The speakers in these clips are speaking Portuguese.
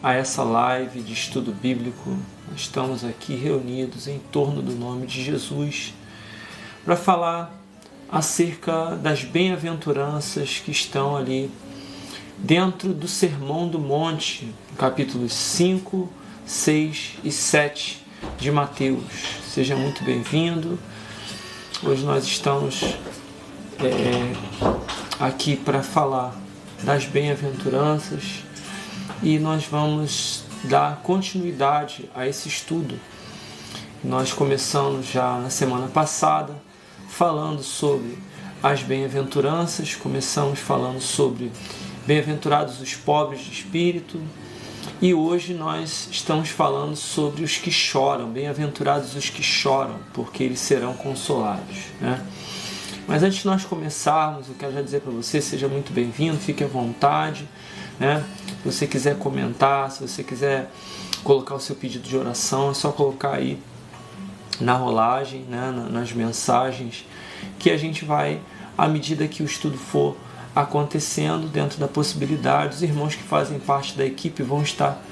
a essa live de estudo bíblico. Estamos aqui reunidos em torno do nome de Jesus para falar acerca das bem-aventuranças que estão ali dentro do Sermão do Monte, capítulos 5, 6 e 7 de Mateus. Seja muito bem-vindo. Hoje nós estamos aqui para falar das bem-aventuranças e nós vamos dar continuidade a esse estudo. Nós começamos já na semana passada falando sobre as bem-aventuranças, começamos falando sobre bem-aventurados os pobres de espírito e hoje nós estamos falando sobre os que choram, bem-aventurados os que choram, porque eles serão consolados, né? Mas antes de nós começarmos, eu quero já dizer para você, seja muito bem-vindo, fique à vontade, né? Se você quiser comentar, se você quiser colocar o seu pedido de oração, é só colocar aí na rolagem, né? Nas mensagens, que a gente vai, à medida que o estudo for acontecendo, dentro da possibilidade, os irmãos que fazem parte da equipe vão estar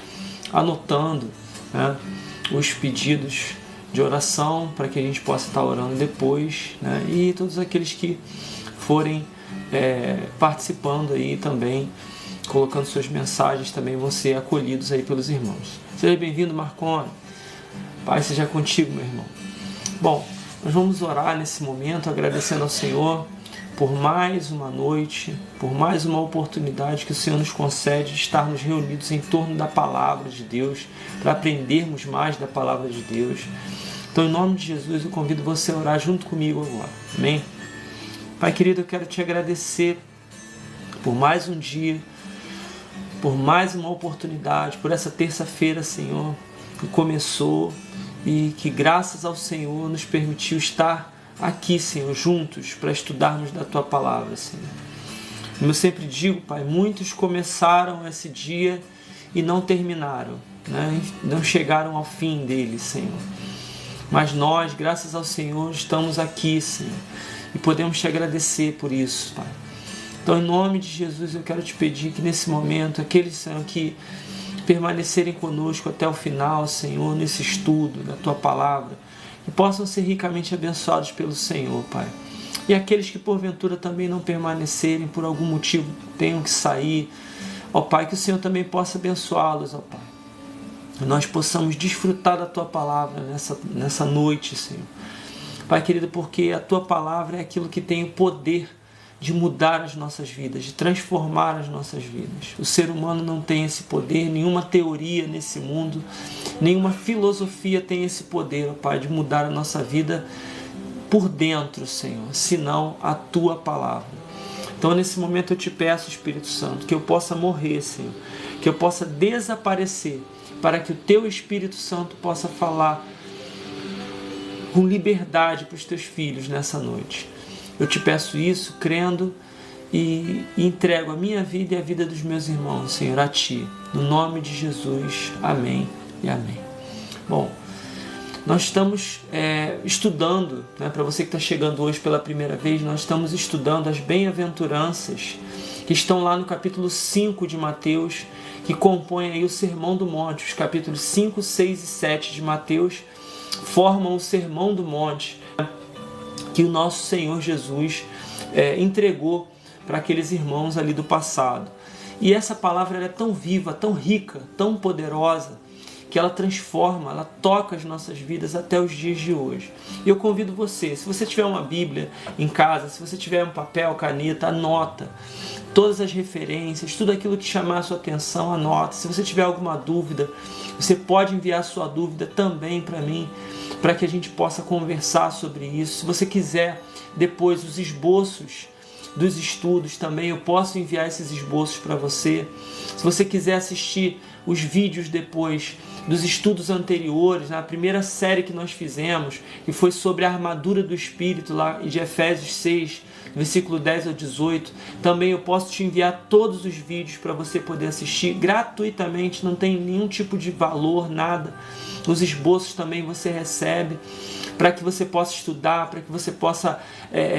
anotando, né, os pedidos de oração para que a gente possa estar orando depois, né, e todos aqueles que forem participando aí também, colocando suas mensagens, também vão ser acolhidos aí pelos irmãos. Seja bem-vindo, Marconi. Pai seja contigo, meu irmão. Bom, nós vamos orar nesse momento, agradecendo ao Senhor por mais uma noite, por mais uma oportunidade que o Senhor nos concede de estarmos reunidos em torno da Palavra de Deus, para aprendermos mais da Palavra de Deus. Então, em nome de Jesus, eu convido você a orar junto comigo agora. Amém? Pai querido, eu quero te agradecer por mais um dia, por mais uma oportunidade, por essa terça-feira, Senhor, que começou e que, graças ao Senhor, nos permitiu estar aqui, Senhor, juntos para estudarmos da Tua Palavra, Senhor. Como eu sempre digo, Pai, muitos começaram esse dia e não terminaram, né? Não chegaram ao fim dele, Senhor. Mas nós, graças ao Senhor, estamos aqui, Senhor, e podemos te agradecer por isso, Pai. Então, em nome de Jesus, eu quero te pedir que nesse momento, aqueles, Senhor, que permanecerem conosco até o final, Senhor, nesse estudo da Tua Palavra, que possam ser ricamente abençoados pelo Senhor, Pai. E aqueles que porventura também não permanecerem, por algum motivo tenham que sair, ó Pai, que o Senhor também possa abençoá-los, ó Pai. Que nós possamos desfrutar da Tua Palavra nessa noite, Senhor. Pai querido, porque a Tua Palavra é aquilo que tem o poder de mudar as nossas vidas, de transformar as nossas vidas. O ser humano não tem esse poder, nenhuma teoria nesse mundo, nenhuma filosofia tem esse poder, ó Pai, de mudar a nossa vida por dentro, Senhor, senão a Tua Palavra. Então, nesse momento eu te peço, Espírito Santo, que eu possa morrer, Senhor, que eu possa desaparecer, para que o Teu Espírito Santo possa falar com liberdade para os Teus filhos nessa noite. Eu te peço isso, crendo e entrego a minha vida e a vida dos meus irmãos, Senhor, a Ti. No nome de Jesus. Amém e amém. Bom, nós estamos estudando, né, para você que está chegando hoje pela primeira vez, nós estamos estudando as bem-aventuranças que estão lá no capítulo 5 de Mateus, que compõem aí o Sermão do Monte. Os capítulos 5, 6 e 7 de Mateus formam o Sermão do Monte, que o nosso Senhor Jesus entregou para aqueles irmãos ali do passado. E essa palavra ela é tão viva, tão rica, tão poderosa, que ela transforma, ela toca as nossas vidas até os dias de hoje. E eu convido você, se você tiver uma Bíblia em casa, se você tiver um papel, caneta, anota todas as referências, tudo aquilo que chamar a sua atenção, anota. Se você tiver alguma dúvida, você pode enviar a sua dúvida também para mim, para que a gente possa conversar sobre isso. Se você quiser depois os esboços dos estudos também, eu posso enviar esses esboços para você. Se você quiser assistir os vídeos depois dos estudos anteriores, na primeira série que nós fizemos, que foi sobre a armadura do Espírito, lá de Efésios 6, versículo 10 ao 18, também eu posso te enviar todos os vídeos para você poder assistir gratuitamente, não tem nenhum tipo de valor, nada. Os esboços também você recebe, para que você possa estudar, para que você possa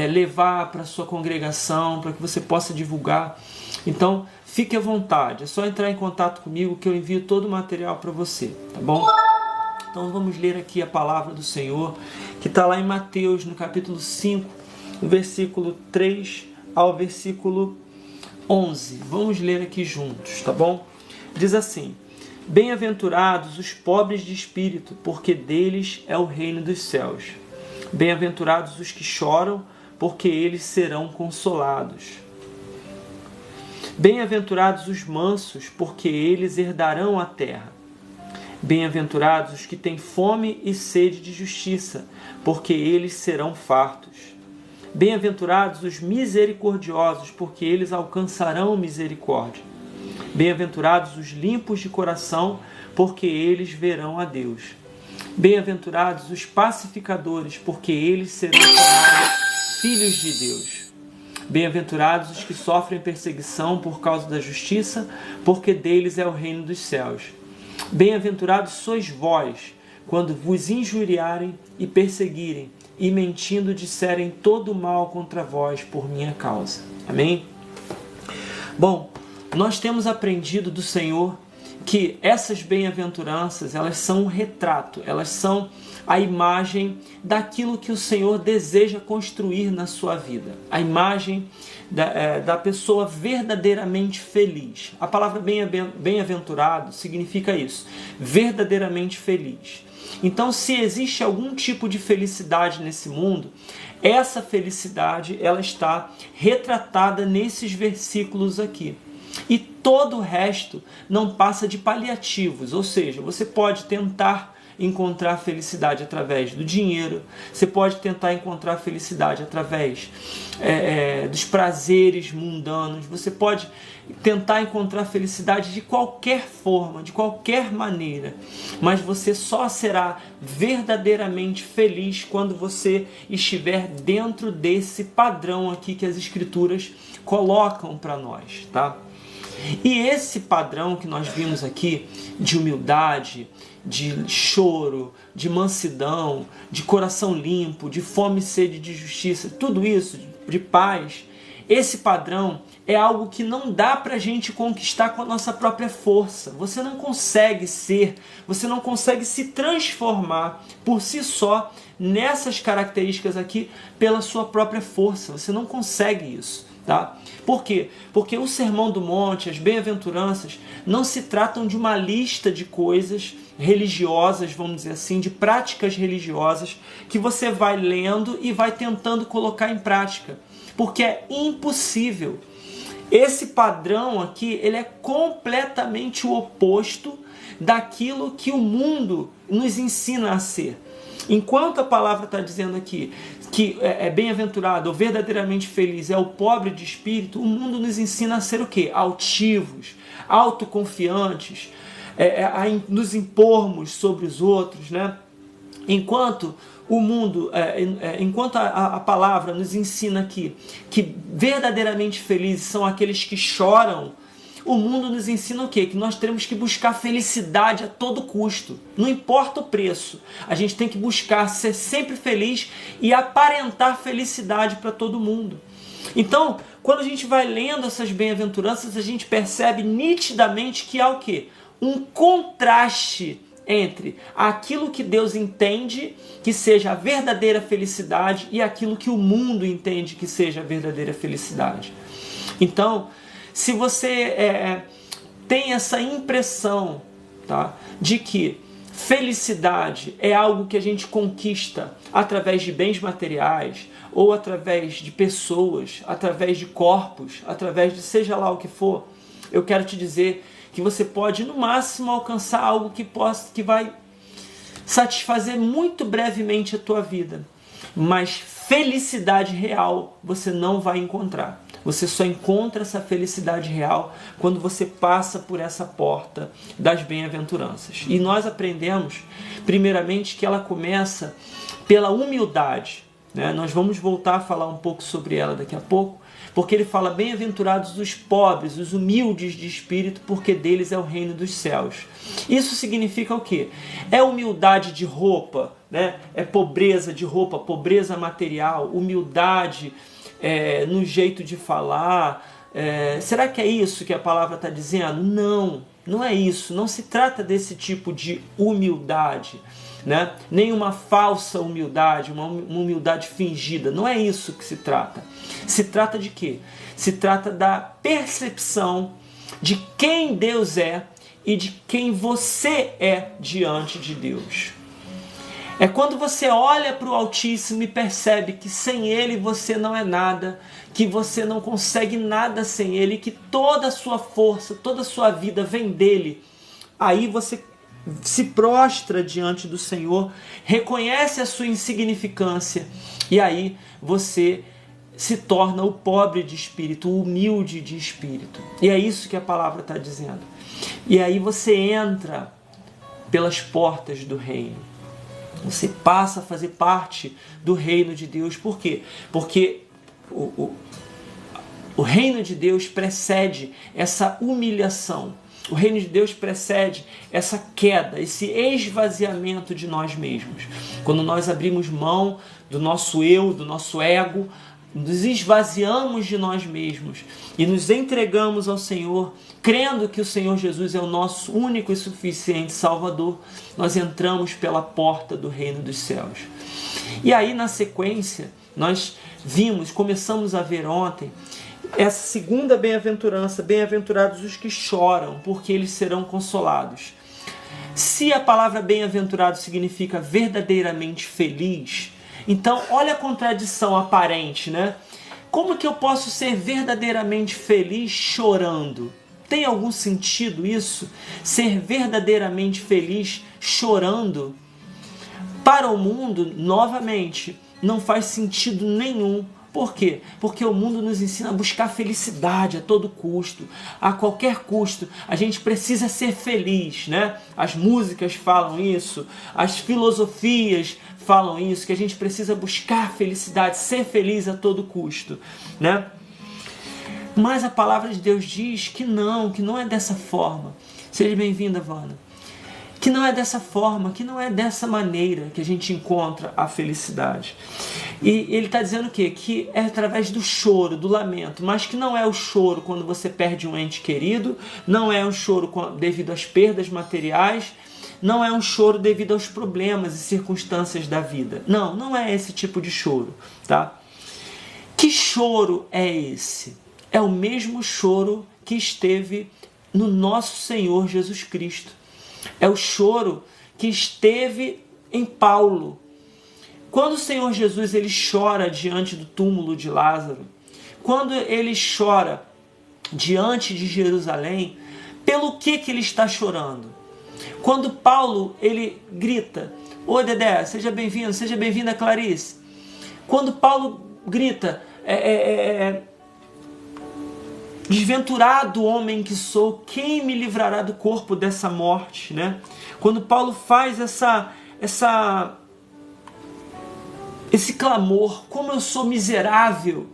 levar para a sua congregação, para que você possa divulgar. Então, fique à vontade, é só entrar em contato comigo que eu envio todo o material para você, tá bom? Então vamos ler aqui a palavra do Senhor, que está lá em Mateus, no capítulo 5, no versículo 3 ao versículo 11. Vamos ler aqui juntos, tá bom? Diz assim: Bem-aventurados os pobres de espírito, porque deles é o reino dos céus. Bem-aventurados os que choram, porque eles serão consolados. Bem-aventurados os mansos, porque eles herdarão a terra. Bem-aventurados os que têm fome e sede de justiça, porque eles serão fartos. Bem-aventurados os misericordiosos, porque eles alcançarão misericórdia. Bem-aventurados os limpos de coração, porque eles verão a Deus. Bem-aventurados os pacificadores, porque eles serão chamados filhos de Deus. Bem-aventurados os que sofrem perseguição por causa da justiça, porque deles é o reino dos céus. Bem-aventurados sois vós, quando vos injuriarem e perseguirem, e mentindo disserem todo o mal contra vós por minha causa. Amém? Bom, nós temos aprendido do Senhor que essas bem-aventuranças, elas são um retrato, elas são a imagem daquilo que o Senhor deseja construir na sua vida. A imagem da pessoa verdadeiramente feliz. A palavra bem-aventurado significa isso, verdadeiramente feliz. Então, se existe algum tipo de felicidade nesse mundo, essa felicidade ela está retratada nesses versículos aqui. E todo o resto não passa de paliativos, ou seja, você pode tentar encontrar felicidade através do dinheiro, você pode tentar encontrar felicidade através dos prazeres mundanos, você pode tentar encontrar felicidade de qualquer forma, de qualquer maneira, mas você só será verdadeiramente feliz quando você estiver dentro desse padrão aqui que as Escrituras colocam para nós, tá? E esse padrão que nós vimos aqui, de humildade, de choro, de mansidão, de coração limpo, de fome e sede de justiça, tudo isso, de paz, esse padrão é algo que não dá para a gente conquistar com a nossa própria força. Você não consegue você não consegue se transformar por si só nessas características aqui pela sua própria força. Você não consegue isso. Tá? Por quê? Porque o Sermão do Monte, as bem-aventuranças, não se tratam de uma lista de coisas religiosas, vamos dizer assim, de práticas religiosas que você vai lendo e vai tentando colocar em prática, porque é impossível. Esse padrão aqui, ele é completamente o oposto daquilo que o mundo nos ensina a ser. Enquanto a palavra está dizendo aqui que é bem-aventurado ou verdadeiramente feliz é o pobre de espírito, o mundo nos ensina a ser o quê? Altivos, autoconfiantes, a nos impormos sobre os outros, né? Enquanto o mundo, enquanto a palavra nos ensina aqui que verdadeiramente felizes são aqueles que choram, o mundo nos ensina o quê? Que nós temos que buscar felicidade a todo custo. Não importa o preço. A gente tem que buscar ser sempre feliz e aparentar felicidade para todo mundo. Então, quando a gente vai lendo essas bem-aventuranças, a gente percebe nitidamente que há o quê? Um contraste entre aquilo que Deus entende que seja a verdadeira felicidade e aquilo que o mundo entende que seja a verdadeira felicidade. Então, se você tem essa impressão, tá, de que felicidade é algo que a gente conquista através de bens materiais, ou através de pessoas, através de corpos, através de seja lá o que for, eu quero te dizer que você pode no máximo alcançar algo que vai satisfazer muito brevemente a tua vida, mas felicidade real você não vai encontrar. Você só encontra essa felicidade real quando você passa por essa porta das bem-aventuranças. E nós aprendemos, primeiramente, que ela começa pela humildade, né? Nós vamos voltar a falar um pouco sobre ela daqui a pouco, porque ele fala: bem-aventurados os pobres, os humildes de espírito, porque deles é o reino dos céus. Isso significa o quê? É humildade de roupa, né? É pobreza de roupa, pobreza material, humildade no jeito de falar, Será que é isso que a palavra está dizendo? Não, não é isso. Não se trata desse tipo de humildade, né? Nem uma falsa humildade, uma humildade fingida. Não é isso que se trata. Se trata de quê? Se trata da percepção de quem Deus é e de quem você é diante de Deus. É quando você olha para o Altíssimo e percebe que sem Ele você não é nada, que você não consegue nada sem Ele, que toda a sua força, toda a sua vida vem dEle. Aí você se prostra diante do Senhor, reconhece a sua insignificância e aí você se torna o pobre de espírito, o humilde de espírito. E é isso que a palavra está dizendo. E aí você entra pelas portas do reino. Você passa a fazer parte do reino de Deus. Por quê? Porque o reino de Deus precede essa humilhação. O reino de Deus precede essa queda, esse esvaziamento de nós mesmos. Quando nós abrimos mão do nosso eu, do nosso ego, nos esvaziamos de nós mesmos e nos entregamos ao Senhor, crendo que o Senhor Jesus é o nosso único e suficiente Salvador, nós entramos pela porta do reino dos céus. E aí, na sequência, nós começamos a ver ontem, essa segunda bem-aventurança: bem-aventurados os que choram, porque eles serão consolados. Se a palavra bem-aventurado significa verdadeiramente feliz, então olha a contradição aparente, né? Como que eu posso ser verdadeiramente feliz chorando? Tem algum sentido isso? Ser verdadeiramente feliz chorando? Para o mundo, novamente, não faz sentido nenhum. Por quê? Porque o mundo nos ensina a buscar felicidade a todo custo, a qualquer custo. A gente precisa ser feliz, né? As músicas falam isso, as filosofias falam isso, que a gente precisa buscar felicidade, ser feliz a todo custo, né? Mas a palavra de Deus diz que não é dessa forma. Seja bem-vinda, Vana. Que não é dessa forma, que não é dessa maneira que a gente encontra a felicidade. E ele está dizendo o quê? Que é através do choro, do lamento, mas que não é o choro quando você perde um ente querido, não é um choro devido às perdas materiais, não é um choro devido aos problemas e circunstâncias da vida. Não é esse tipo de choro, tá? Que choro é esse? É o mesmo choro que esteve no nosso Senhor Jesus Cristo. É o choro que esteve em Paulo. Quando o Senhor Jesus ele chora diante do túmulo de Lázaro, quando ele chora diante de Jerusalém, pelo que ele está chorando? Quando Paulo ele grita: "Ô Dedé, seja bem-vinda Clarice". Quando Paulo grita: "Desventurado homem que sou, quem me livrará do corpo dessa morte", né? Quando Paulo faz esse clamor: "Como eu sou miserável,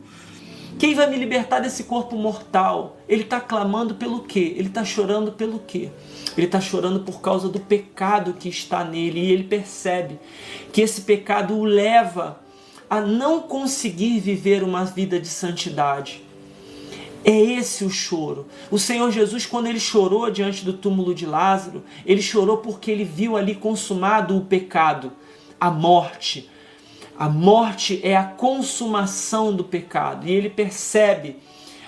quem vai me libertar desse corpo mortal?" Ele está clamando pelo quê? Ele está chorando pelo quê? Ele está chorando por causa do pecado que está nele, e ele percebe que esse pecado o leva a não conseguir viver uma vida de santidade. É esse o choro. O Senhor Jesus, quando ele chorou diante do túmulo de Lázaro, ele chorou porque ele viu ali consumado o pecado, a morte. A morte é a consumação do pecado. E ele percebe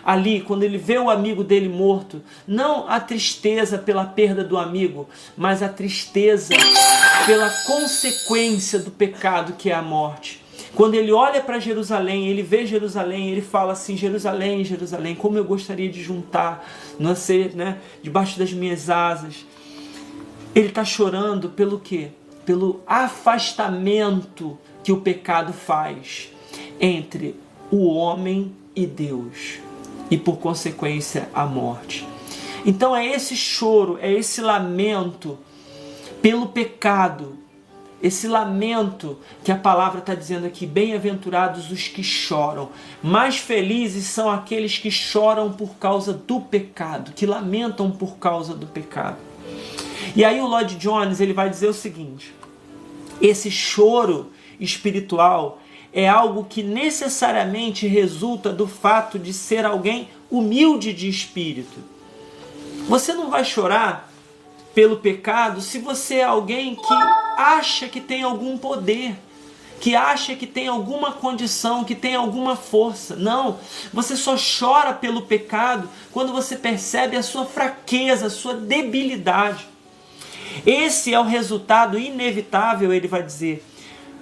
ali, quando ele vê o amigo dele morto, não a tristeza pela perda do amigo, mas a tristeza pela consequência do pecado, que é a morte. Quando ele olha para Jerusalém, ele vê Jerusalém, ele fala assim: "Jerusalém, Jerusalém, como eu gostaria de juntar, debaixo das minhas asas." Ele está chorando pelo quê? Pelo afastamento que o pecado faz entre o homem e Deus, e por consequência a morte. Então é esse choro, é esse lamento pelo pecado, esse lamento que a palavra está dizendo aqui: bem-aventurados os que choram. Mais felizes são aqueles que choram por causa do pecado, que lamentam por causa do pecado. E aí o Lloyd Jones ele vai dizer o seguinte: esse choro espiritual é algo que necessariamente resulta do fato de ser alguém humilde de espírito. Você não vai chorar pelo pecado se você é alguém que acha que tem algum poder, que acha que tem alguma condição, que tem alguma força. Não, você só chora pelo pecado quando você percebe a sua fraqueza, a sua debilidade. Esse é o resultado inevitável, ele vai dizer,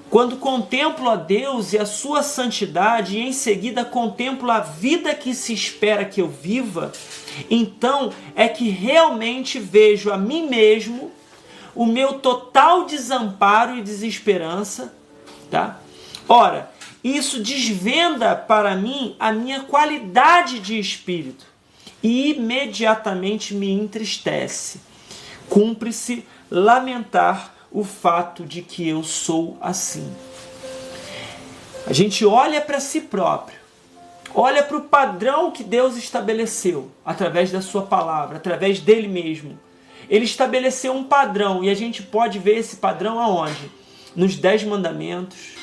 quando contemplo a Deus e a sua santidade e em seguida contemplo a vida que se espera que eu viva, então é que realmente vejo a mim mesmo, o meu total desamparo e desesperança, tá? Ora, isso desvenda para mim a minha qualidade de espírito e imediatamente me entristece. Cumpre-se lamentar o fato de que eu sou assim. A gente olha para si próprio, olha para o padrão que Deus estabeleceu através da sua palavra, através dele mesmo. Ele estabeleceu um padrão e a gente pode ver esse padrão aonde? Nos 10 mandamentos,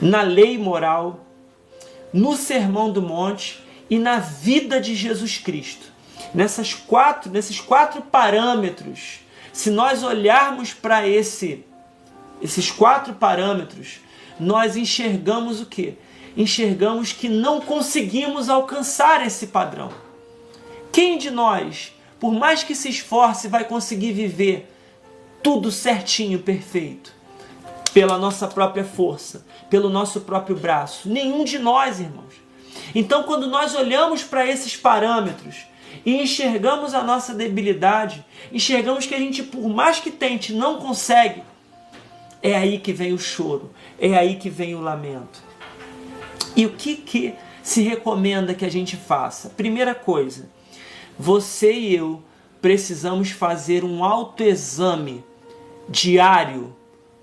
na lei moral, no Sermão do Monte e na vida de Jesus Cristo. Nesses quatro parâmetros, se nós olharmos para esses 4 parâmetros, nós enxergamos o quê? Enxergamos que não conseguimos alcançar esse padrão. Quem de nós, por mais que se esforce, vai conseguir viver tudo certinho, perfeito? Pela nossa própria força, pelo nosso próprio braço. Nenhum de nós, irmãos. Então, quando nós olhamos para esses parâmetros e enxergamos a nossa debilidade, enxergamos que a gente, por mais que tente, não consegue, é aí que vem o choro, é aí que vem o lamento. E o que se recomenda que a gente faça? Primeira coisa, você e eu precisamos fazer um autoexame diário,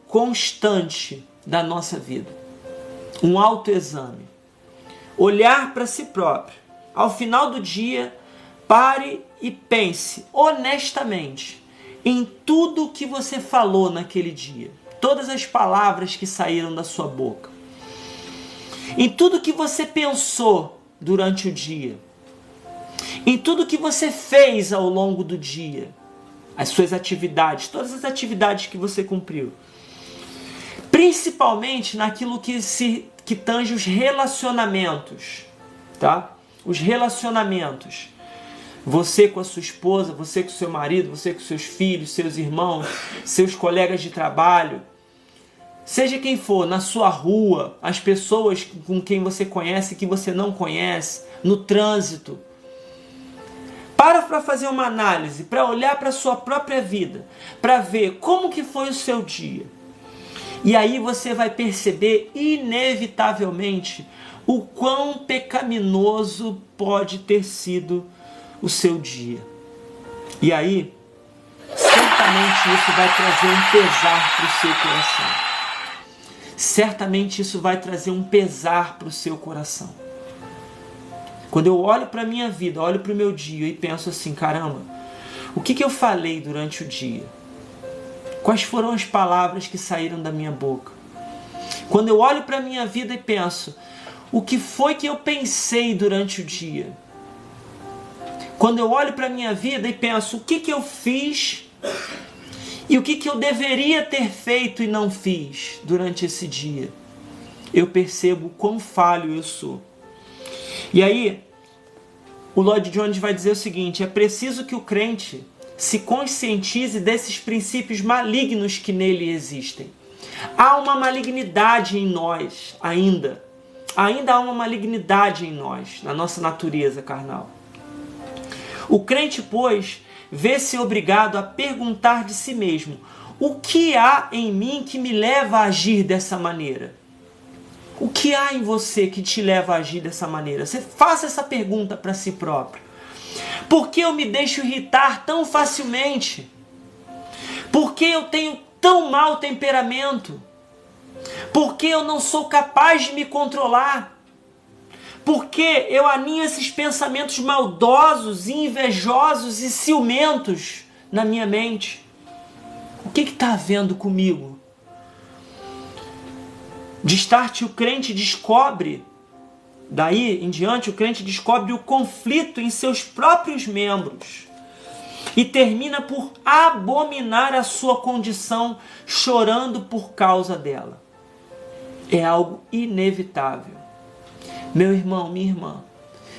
constante da nossa vida. Um autoexame. Olhar para si próprio. Ao final do dia, pare e pense honestamente em tudo que você falou naquele dia. Todas as palavras que saíram da sua boca. Em tudo que você pensou durante o dia. Em tudo que você fez ao longo do dia. As suas atividades, todas as atividades que você cumpriu. Principalmente naquilo que tange os relacionamentos, tá? Os relacionamentos. Você com a sua esposa, você com o seu marido, você com seus filhos, seus irmãos, seus colegas de trabalho. Seja quem for, na sua rua, as pessoas com quem você conhece e que você não conhece, no trânsito. Para fazer uma análise, para olhar para a sua própria vida, para ver como que foi o seu dia. E aí você vai perceber inevitavelmente o quão pecaminoso pode ter sido o seu dia. E aí, certamente isso vai trazer um pesar para o seu coração. Certamente isso vai trazer um pesar para o seu coração. Quando eu olho para a minha vida, olho para o meu dia e penso assim, caramba, o que eu falei durante o dia? Quais foram as palavras que saíram da minha boca? Quando eu olho para a minha vida e penso, o que foi que eu pensei durante o dia? Quando eu olho para a minha vida e penso, o que eu fiz e o que eu deveria ter feito e não fiz durante esse dia? Eu percebo quão falho eu sou. E aí, o Lloyd Jones vai dizer o seguinte, é preciso que o crente se conscientize desses princípios malignos que nele existem. Há uma malignidade em nós ainda. Ainda há uma malignidade em nós, na nossa natureza carnal. O crente, pois, vê-se obrigado a perguntar de si mesmo, o que há em mim que me leva a agir dessa maneira? O que há em você que te leva a agir dessa maneira? Você faça essa pergunta para si próprio. Por que eu me deixo irritar tão facilmente? Por que eu tenho tão mau temperamento? Por que eu não sou capaz de me controlar? Por que eu aninho esses pensamentos maldosos, invejosos e ciumentos na minha mente? O que está havendo comigo? De start, o crente descobre Daí em diante, o crente descobre o conflito em seus próprios membros e termina por abominar a sua condição, chorando por causa dela. É algo inevitável. Meu irmão, minha irmã,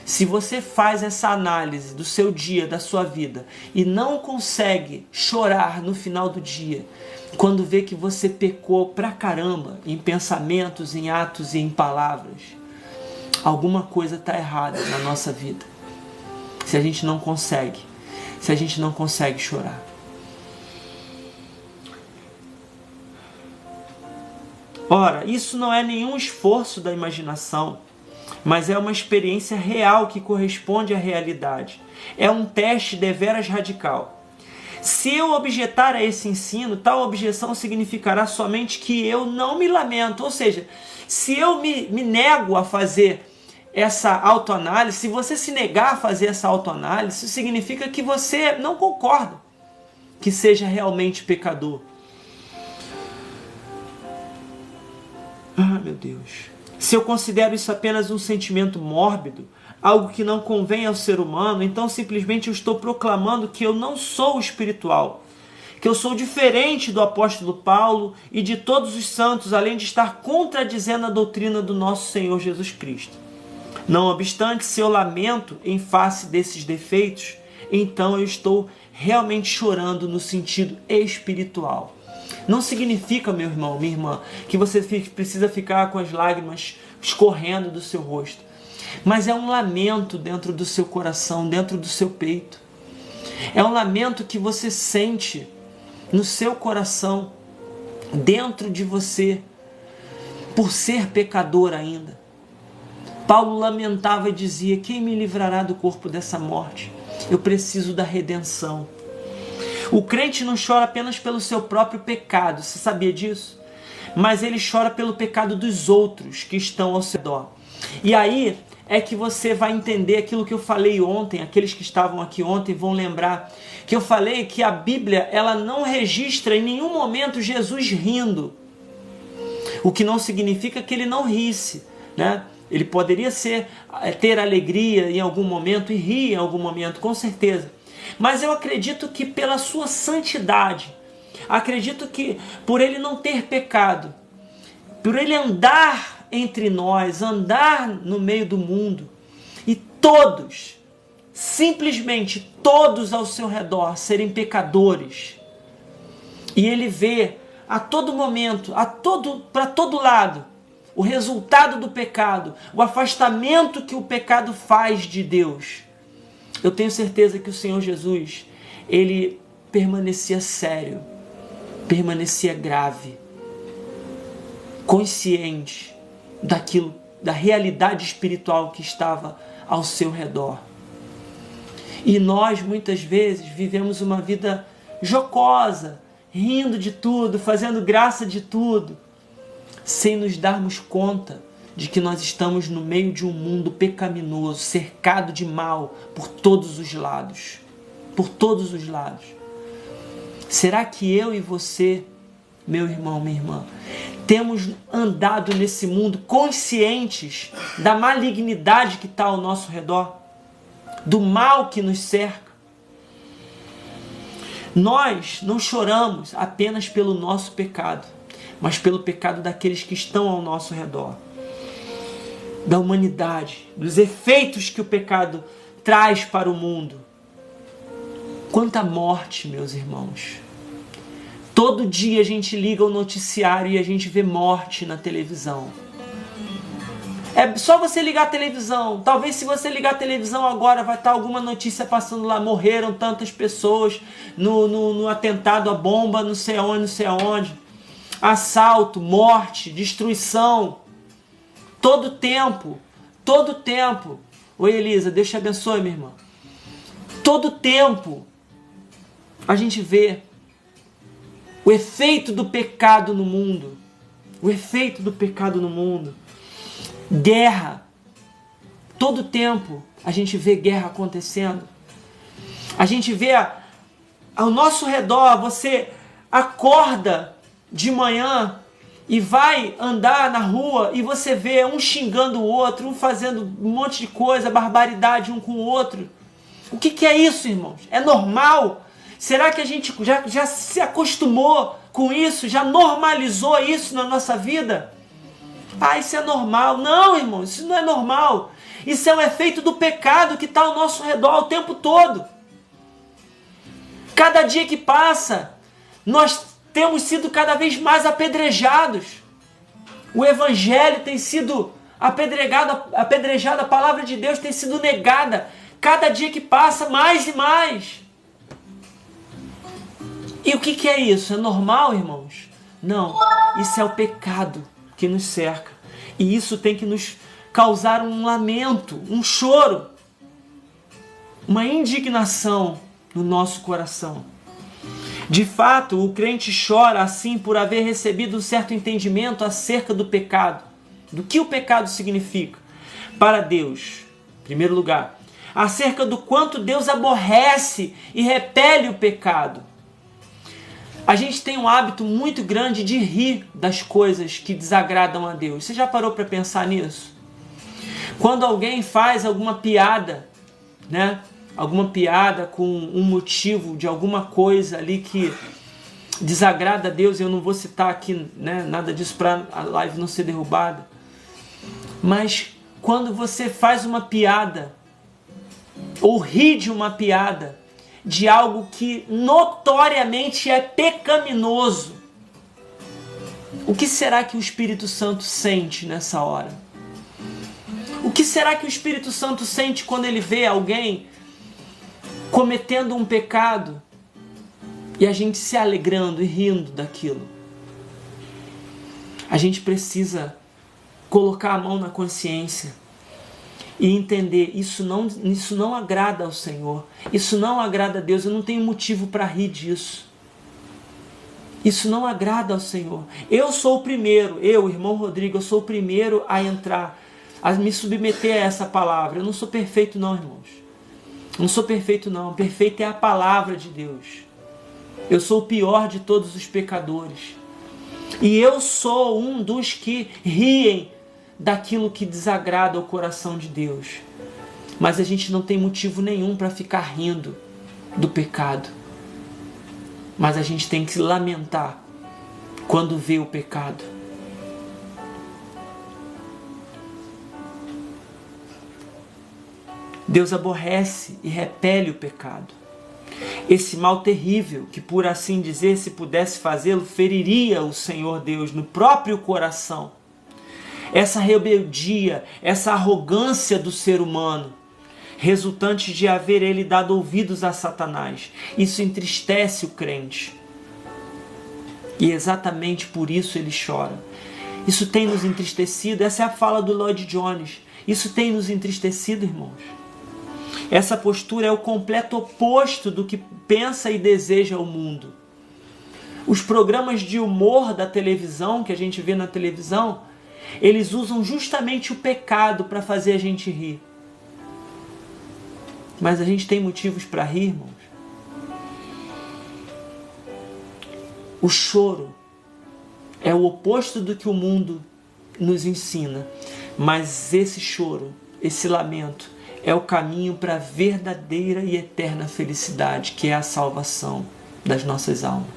se você faz essa análise do seu dia, da sua vida, e não consegue chorar no final do dia, quando vê que você pecou pra caramba em pensamentos, em atos e em palavras, alguma coisa está errada na nossa vida. Se a gente não consegue chorar. Ora, isso não é nenhum esforço da imaginação, mas é uma experiência real que corresponde à realidade. É um teste deveras radical. Se eu objetar a esse ensino, tal objeção significará somente que eu não me lamento. Ou seja, se eu me nego a fazer essa autoanálise, se você se negar a fazer essa autoanálise, isso significa que você não concorda que seja realmente pecador. Ah, meu Deus. Se eu considero isso apenas um sentimento mórbido, algo que não convém ao ser humano, então simplesmente eu estou proclamando que eu não sou espiritual, que eu sou diferente do apóstolo Paulo e de todos os santos, além de estar contradizendo a doutrina do nosso Senhor Jesus Cristo. Não obstante, se eu lamento em face desses defeitos, então eu estou realmente chorando no sentido espiritual. Não significa, meu irmão, minha irmã, que você precisa ficar com as lágrimas escorrendo do seu rosto. Mas é um lamento dentro do seu coração, dentro do seu peito. É um lamento que você sente no seu coração, dentro de você, por ser pecador ainda. Paulo lamentava e dizia: quem me livrará do corpo dessa morte? Eu preciso da redenção. O crente não chora apenas pelo seu próprio pecado, você sabia disso? Mas ele chora pelo pecado dos outros que estão ao seu redor. E aí é que você vai entender aquilo que eu falei ontem. Aqueles que estavam aqui ontem vão lembrar que eu falei que a Bíblia ela não registra em nenhum momento Jesus rindo. O que não significa que ele não risse, né? Ele poderia ter alegria em algum momento e rir em algum momento, com certeza. Mas eu acredito que pela sua santidade, acredito que por ele não ter pecado, por ele andar entre nós, andar no meio do mundo, e todos, simplesmente todos ao seu redor serem pecadores, e ele vê a todo momento, para todo lado, o resultado do pecado, o afastamento que o pecado faz de Deus. Eu tenho certeza que o Senhor Jesus, ele permanecia sério, permanecia grave, consciente daquilo, da realidade espiritual que estava ao seu redor. E nós, muitas vezes, vivemos uma vida jocosa, rindo de tudo, fazendo graça de tudo, sem nos darmos conta de que nós estamos no meio de um mundo pecaminoso, cercado de mal por todos os lados. Por todos os lados. Será que eu e você, meu irmão, minha irmã, temos andado nesse mundo conscientes da malignidade que está ao nosso redor? Do mal que nos cerca? Nós não choramos apenas pelo nosso pecado, mas pelo pecado daqueles que estão ao nosso redor. Da humanidade, dos efeitos que o pecado traz para o mundo. Quanta morte, meus irmãos. Todo dia a gente liga o noticiário e a gente vê morte na televisão. É só você ligar a televisão. Talvez se você ligar a televisão agora vai estar alguma notícia passando lá. Morreram tantas pessoas no atentado à bomba, não sei aonde, não sei aonde. Assalto, morte, destruição. Todo tempo. Oi, Elisa, Deus te abençoe, minha irmã. Todo tempo a gente vê o efeito do pecado no mundo. O efeito do pecado no mundo. Guerra. Todo tempo a gente vê guerra acontecendo. A gente vê ao nosso redor, você acorda de manhã e vai andar na rua e você vê um xingando o outro, um fazendo um monte de coisa, barbaridade um com o outro. O que é isso, irmãos? É normal? Será que a gente já se acostumou com isso? Já normalizou isso na nossa vida? Ah, isso é normal. Não, irmãos, isso não é normal. Isso é um efeito do pecado que está ao nosso redor o tempo todo. Cada dia que passa, nós temos sido cada vez mais apedrejados. O Evangelho tem sido apedrejado, a palavra de Deus tem sido negada. Cada dia que passa, mais e mais. E o que é isso? É normal, irmãos? Não, isso é o pecado que nos cerca. E isso tem que nos causar um lamento, um choro, uma indignação no nosso coração. De fato, o crente chora assim por haver recebido um certo entendimento acerca do pecado. Do que o pecado significa para Deus, em primeiro lugar. Acerca do quanto Deus aborrece e repele o pecado. A gente tem um hábito muito grande de rir das coisas que desagradam a Deus. Você já parou para pensar nisso? Quando alguém faz alguma piada, né? Alguma piada com um motivo de alguma coisa ali que desagrada a Deus, eu não vou citar aqui, né, nada disso para a live não ser derrubada. Mas quando você faz uma piada, ou ri de uma piada, de algo que notoriamente é pecaminoso, o que será que o Espírito Santo sente nessa hora? O que será que o Espírito Santo sente quando ele vê alguém cometendo um pecado e a gente se alegrando e rindo daquilo? A gente precisa colocar a mão na consciência e entender, isso não agrada ao Senhor, isso não agrada a Deus, eu não tenho motivo para rir disso. Isso não agrada ao Senhor. Eu sou o primeiro, irmão Rodrigo, eu sou o primeiro a entrar, a me submeter a essa palavra. Eu não sou perfeito não, irmãos. Não sou perfeito não, perfeita é a palavra de Deus. Eu sou o pior de todos os pecadores. E eu sou um dos que riem daquilo que desagrada o coração de Deus. Mas a gente não tem motivo nenhum para ficar rindo do pecado. Mas a gente tem que se lamentar quando vê o pecado. Deus aborrece e repele o pecado. Esse mal terrível, que por assim dizer, se pudesse fazê-lo, feriria o Senhor Deus no próprio coração. Essa rebeldia, essa arrogância do ser humano, resultante de haver ele dado ouvidos a Satanás. Isso entristece o crente. E exatamente por isso ele chora. Isso tem nos entristecido. Essa é a fala do Lloyd Jones. Isso tem nos entristecido, irmãos. Essa postura é o completo oposto do que pensa e deseja o mundo. Os programas de humor da televisão, que a gente vê na televisão, eles usam justamente o pecado para fazer a gente rir. Mas a gente tem motivos para rir, irmãos? O choro é o oposto do que o mundo nos ensina. Mas esse choro, esse lamento, é o caminho para a verdadeira e eterna felicidade, que é a salvação das nossas almas.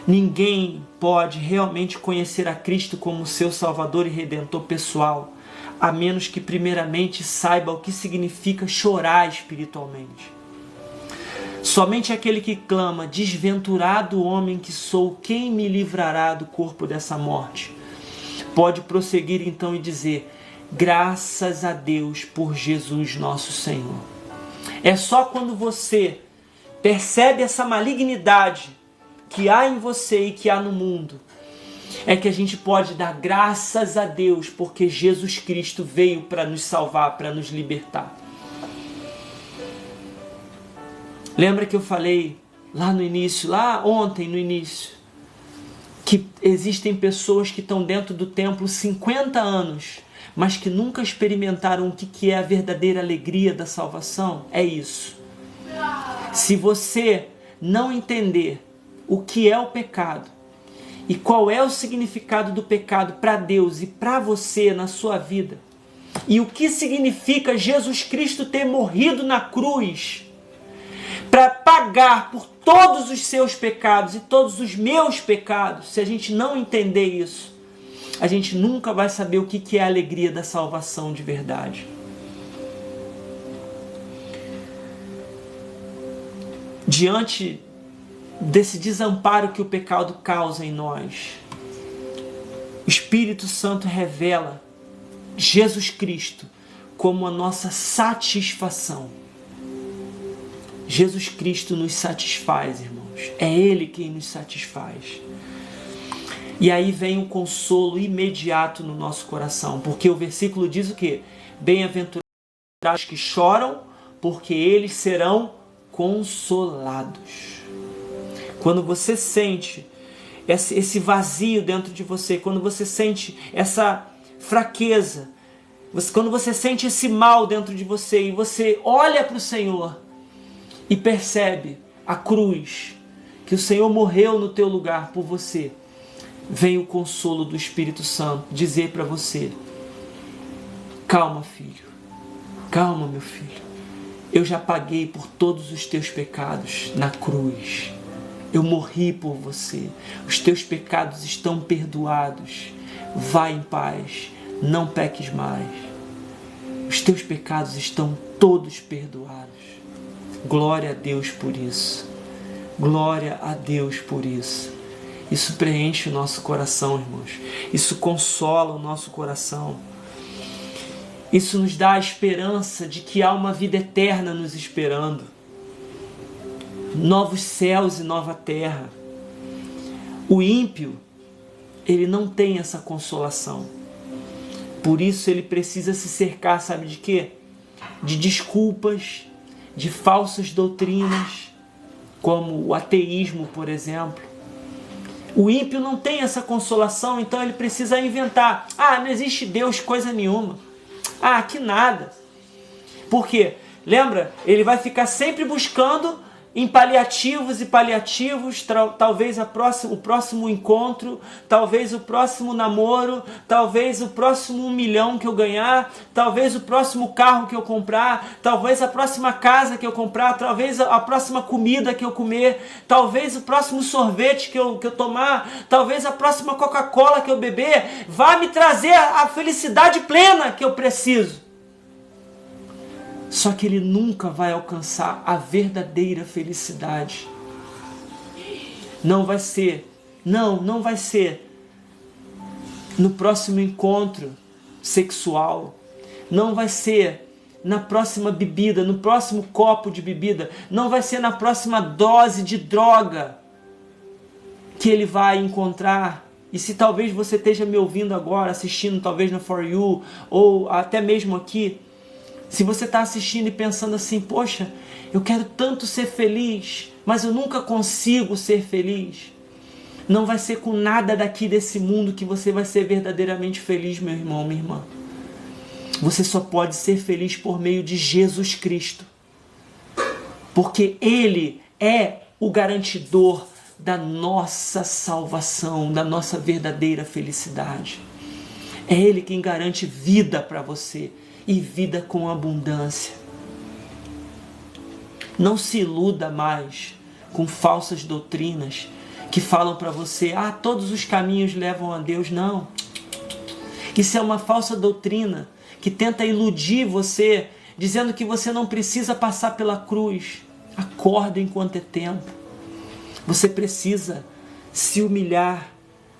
Ninguém pode realmente conhecer a Cristo como seu Salvador e Redentor pessoal, a menos que primeiramente saiba o que significa chorar espiritualmente. Somente aquele que clama, desventurado homem que sou, quem me livrará do corpo dessa morte, pode prosseguir então e dizer, graças a Deus por Jesus nosso Senhor. É só quando você percebe essa malignidade que há em você e que há no mundo, é que a gente pode dar graças a Deus, porque Jesus Cristo veio para nos salvar, para nos libertar. Lembra que eu falei lá no início, lá ontem no início, que existem pessoas que estão dentro do templo 50 anos, mas que nunca experimentaram o que é a verdadeira alegria da salvação? É isso. Se você não entender o que é o pecado E qual é o significado do pecado para Deus e para você na sua vida? E o que significa Jesus Cristo ter morrido na cruz para pagar por todos os seus pecados e todos os meus pecados? Se a gente não entender isso, a gente nunca vai saber o que é a alegria da salvação de verdade. Diante desse desamparo que o pecado causa em nós, o Espírito Santo revela Jesus Cristo como a nossa satisfação. Jesus Cristo nos satisfaz, irmãos. É Ele quem nos satisfaz. E aí vem um consolo imediato no nosso coração, porque o versículo diz o quê? Bem-aventurados os que choram, porque eles serão consolados. Quando você sente esse vazio dentro de você, quando você sente essa fraqueza, quando você sente esse mal dentro de você e você olha para o Senhor e percebe a cruz, que o Senhor morreu no teu lugar por você, vem o consolo do Espírito Santo dizer para você: calma, filho, calma, meu filho, eu já paguei por todos os teus pecados na cruz. Eu morri por você. Os teus pecados estão perdoados. Vai em paz. Não peques mais. Os teus pecados estão todos perdoados. Glória a Deus por isso. Glória a Deus por isso. Isso preenche o nosso coração, irmãos. Isso consola o nosso coração. Isso nos dá a esperança de que há uma vida eterna nos esperando. Novos céus e nova terra. O ímpio, ele não tem essa consolação. Por isso ele precisa se cercar, sabe de quê? De desculpas, de falsas doutrinas, como o ateísmo, por exemplo. O ímpio não tem essa consolação, então ele precisa inventar. Ah, não existe Deus coisa nenhuma. Ah, que nada. Por quê? Lembra? Ele vai ficar sempre buscando em paliativos e paliativos, talvez o próximo encontro, talvez o próximo namoro, talvez o próximo 1 milhão que eu ganhar, talvez o próximo carro que eu comprar, talvez a próxima casa que eu comprar, talvez a próxima comida que eu comer, talvez o próximo sorvete que eu tomar, talvez a próxima Coca-Cola que eu beber, vai me trazer a felicidade plena que eu preciso. Só que ele nunca vai alcançar a verdadeira felicidade. Não vai ser no próximo encontro sexual. Não vai ser na próxima bebida, no próximo copo de bebida. Não vai ser na próxima dose de droga que ele vai encontrar. E se talvez você esteja me ouvindo agora, assistindo talvez no For You, ou até mesmo aqui, se você está assistindo e pensando assim: poxa, eu quero tanto ser feliz, mas eu nunca consigo ser feliz. Não vai ser com nada daqui desse mundo que você vai ser verdadeiramente feliz, meu irmão, minha irmã. Você só pode ser feliz por meio de Jesus Cristo. Porque Ele é o garantidor da nossa salvação, da nossa verdadeira felicidade. É Ele quem garante vida para você. E vida com abundância. Não se iluda mais com falsas doutrinas que falam para você: ah, todos os caminhos levam a Deus. Não. Isso é uma falsa doutrina que tenta iludir você, dizendo que você não precisa passar pela cruz. Acorda enquanto é tempo. Você precisa se humilhar,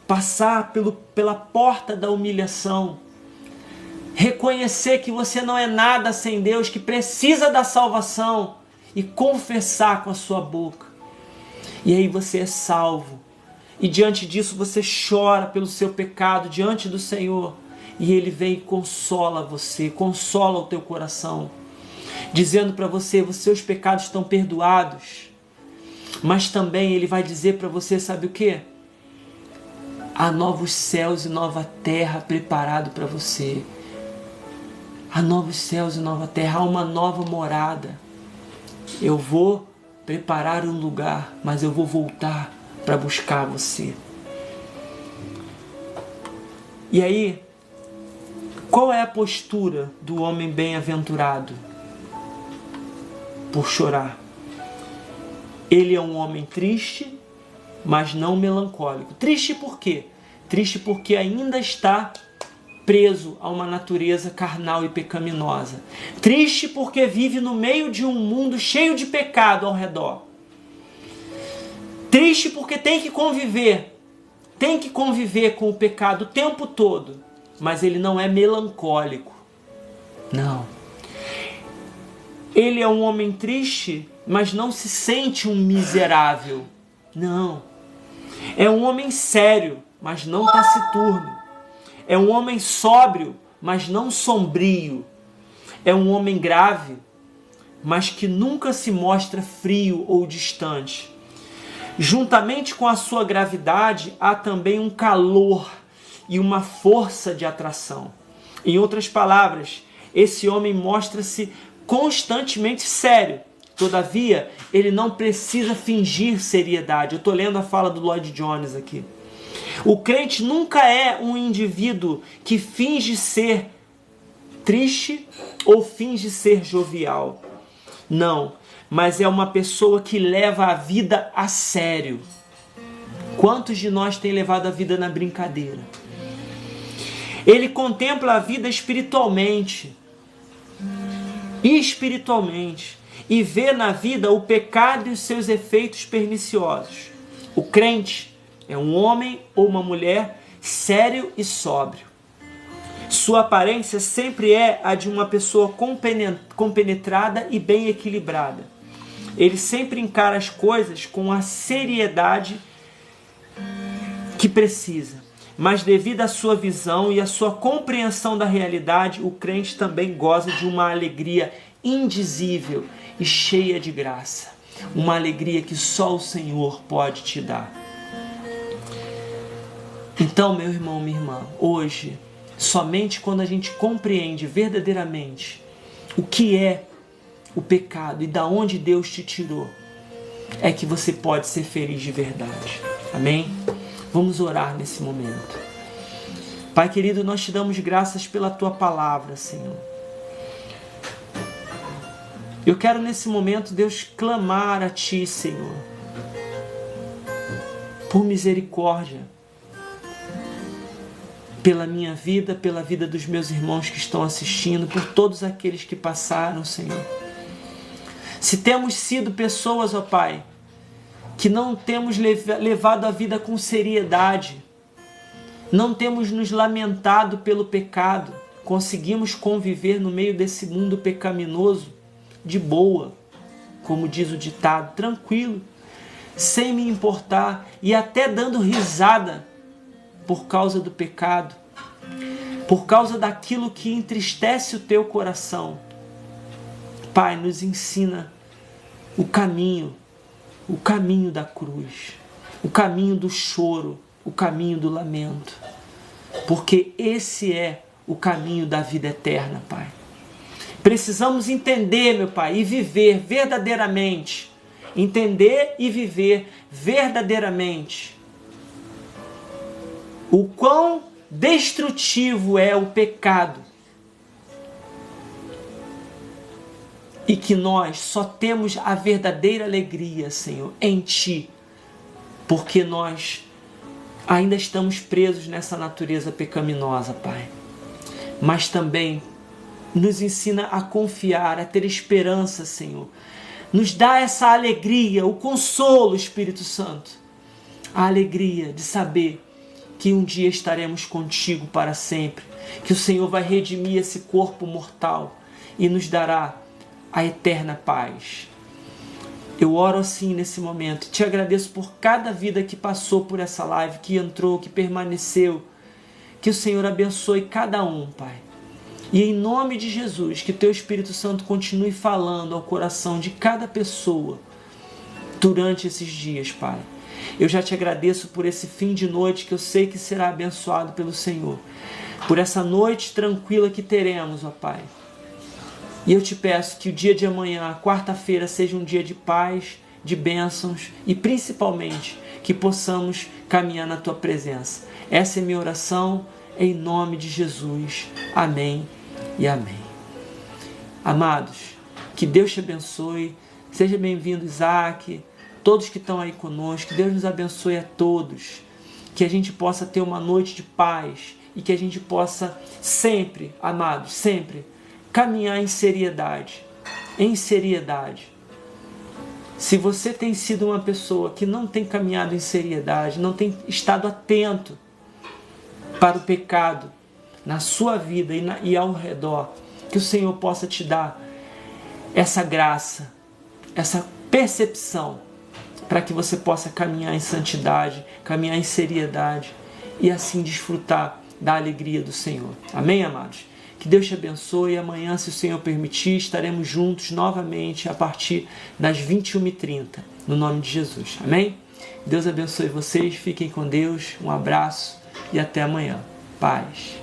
passar pela porta da humilhação, reconhecer que você não é nada sem Deus, que precisa da salvação e confessar com a sua boca. E aí você é salvo. E diante disso você chora pelo seu pecado diante do Senhor. E Ele vem e consola você, consola o teu coração, dizendo para você: os seus pecados estão perdoados. Mas também Ele vai dizer para você, sabe o quê? Há novos céus e nova terra preparado para você. Há novos céus e nova terra, há uma nova morada. Eu vou preparar um lugar, mas eu vou voltar para buscar você. E aí, qual é a postura do homem bem-aventurado? Por chorar. Ele é um homem triste, mas não melancólico. Triste por quê? Triste porque ainda está preso a uma natureza carnal e pecaminosa. Triste porque vive no meio de um mundo cheio de pecado ao redor. Triste porque tem que conviver com o pecado o tempo todo, mas ele não é melancólico. Não. Ele é um homem triste, mas não se sente um miserável. Não. É um homem sério, mas não taciturno. É um homem sóbrio, mas não sombrio. É um homem grave, mas que nunca se mostra frio ou distante. Juntamente com a sua gravidade, há também um calor e uma força de atração. Em outras palavras, esse homem mostra-se constantemente sério. Todavia, ele não precisa fingir seriedade. Eu estou lendo a fala do Lloyd Jones aqui. O crente nunca é um indivíduo que finge ser triste ou finge ser jovial. Não, mas é uma pessoa que leva a vida a sério. Quantos de nós têm levado a vida na brincadeira? Ele contempla a vida espiritualmente. E vê na vida o pecado e os seus efeitos perniciosos. O crente é um homem ou uma mulher sério e sóbrio. Sua aparência sempre é a de uma pessoa compenetrada e bem equilibrada. Ele sempre encara as coisas com a seriedade que precisa. Mas devido à sua visão e à sua compreensão da realidade, o crente também goza de uma alegria indizível e cheia de graça. Uma alegria que só o Senhor pode te dar. Então, meu irmão, minha irmã, hoje, somente quando a gente compreende verdadeiramente o que é o pecado e da onde Deus te tirou, é que você pode ser feliz de verdade. Amém? Vamos orar nesse momento. Pai querido, nós te damos graças pela tua palavra, Senhor. Eu quero nesse momento, Deus, clamar a ti, Senhor, por misericórdia, pela minha vida, pela vida dos meus irmãos que estão assistindo, por todos aqueles que passaram, Senhor. Se temos sido pessoas, ó Pai, que não temos levado a vida com seriedade, não temos nos lamentado pelo pecado, conseguimos conviver no meio desse mundo pecaminoso de boa, como diz o ditado, tranquilo, sem me importar e até dando risada por causa do pecado, por causa daquilo que entristece o teu coração. Pai, nos ensina o caminho da cruz, o caminho do choro, o caminho do lamento, porque esse é o caminho da vida eterna, Pai. Precisamos entender, meu Pai, e viver verdadeiramente, entender e viver verdadeiramente o quão destrutivo é o pecado e que nós só temos a verdadeira alegria, Senhor, em Ti, porque nós ainda estamos presos nessa natureza pecaminosa, Pai. Mas também nos ensina a confiar, a ter esperança, Senhor. Nos dá essa alegria, o consolo, Espírito Santo. A alegria de saber que um dia estaremos contigo para sempre, que o Senhor vai redimir esse corpo mortal e nos dará a eterna paz. Eu oro assim nesse momento, te agradeço por cada vida que passou por essa live, que entrou, que permaneceu, que o Senhor abençoe cada um, Pai. E em nome de Jesus, que teu Espírito Santo continue falando ao coração de cada pessoa durante esses dias, Pai. Eu já te agradeço por esse fim de noite que eu sei que será abençoado pelo Senhor. Por essa noite tranquila que teremos, ó Pai. E eu te peço que o dia de amanhã, a quarta-feira, seja um dia de paz, de bênçãos e principalmente que possamos caminhar na Tua presença. Essa é minha oração, em nome de Jesus. Amém e amém. Amados, que Deus te abençoe. Seja bem-vindo, Isaac, todos que estão aí conosco. Que Deus nos abençoe a todos. Que a gente possa ter uma noite de paz e que a gente possa sempre, amados, sempre caminhar em seriedade. Em seriedade. Se você tem sido uma pessoa que não tem caminhado em seriedade, não tem estado atento para o pecado na sua vida e ao redor, que o Senhor possa te dar essa graça, essa percepção, para que você possa caminhar em santidade, caminhar em seriedade e assim desfrutar da alegria do Senhor. Amém, amados? Que Deus te abençoe. Amanhã, se o Senhor permitir, estaremos juntos novamente a partir das 21h30, no nome de Jesus. Amém? Deus abençoe vocês, fiquem com Deus, um abraço e até amanhã. Paz.